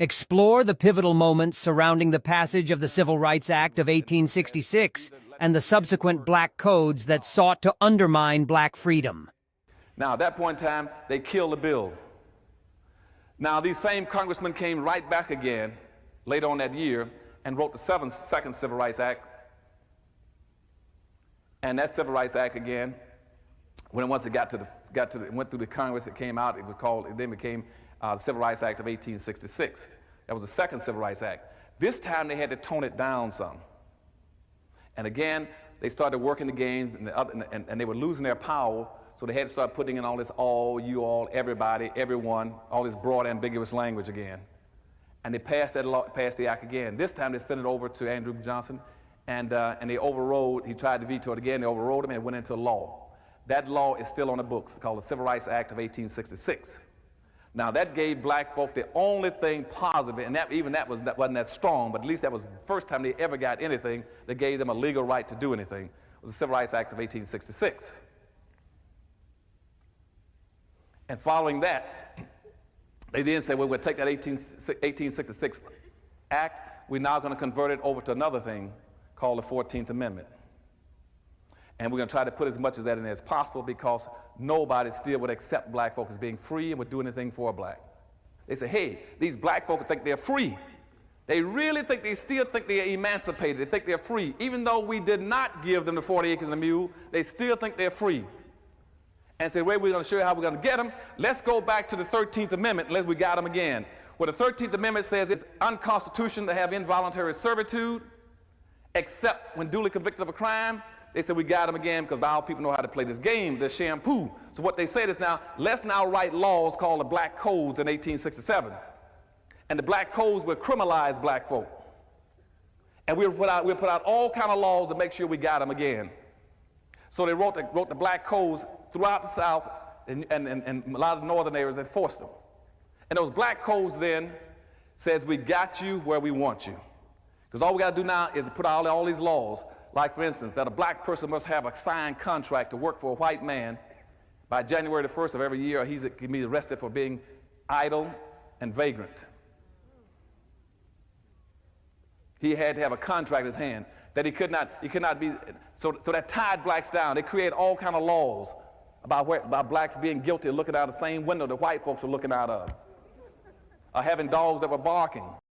Explore the pivotal moments surrounding the passage of the Civil Rights Act of 1866 and the subsequent black codes that sought to undermine black freedom. Now, at that point in time, they killed the bill. Now, these same congressmen came right back again later on that year and wrote the second Civil Rights Act. And that Civil Rights Act again, once it went through the Congress, it came out. It then became the Civil Rights Act of 1866. That was the second Civil Rights Act. This time they had to tone it down some. And again, they started working the games, and they were losing their power. So they had to start putting in all this all, you all, everybody, everyone, all this broad, ambiguous language again. And they passed the act again. This time they sent it over to Andrew Johnson, and they overrode. He tried to veto it again. They overrode him, and it went into law. That law is still on the books, called the Civil Rights Act of 1866. Now that gave black folk the only thing positive, and that wasn't that strong, but at least that was the first time they ever got anything that gave them a legal right to do anything. It was the Civil Rights Act of 1866. And following that, they then said, well, we'll take that 1866 act, we're now going to convert it over to another thing called the 14th Amendment. And we're going to try to put as much of that in there as possible, because nobody still would accept black folk as being free and would do anything for black. They say, hey, these black folk think they're free. They really think, they still think they're emancipated. They think they're free. Even though we did not give them the 40 acres and a mule, they still think they're free. And say, well, we're going to show you how we're going to get them. Let's go back to the 13th Amendment, unless we got them again. Where the 13th Amendment says it's unconstitutional to have involuntary servitude, except when duly convicted of a crime. They said, we got them again because our people know how to play this game, the shampoo. So what they said is now, let's now write laws called the Black Codes in 1867. And the Black Codes will criminalize black folk. And we'll put out all kind of laws to make sure we got them again. So they wrote the Black Codes throughout the South, and a lot of the northern areas enforced them. And those Black Codes then says, we got you where we want you. Because all we got to do now is put out all these laws. Like, for instance, that a black person must have a signed contract to work for a white man by January the 1st of every year, or he can be arrested for being idle and vagrant. He had to have a contract in his hand that he could not be, so that tied blacks down. They created all kind of laws about blacks being guilty of looking out of the same window that white folks were looking out of, or having dogs that were barking.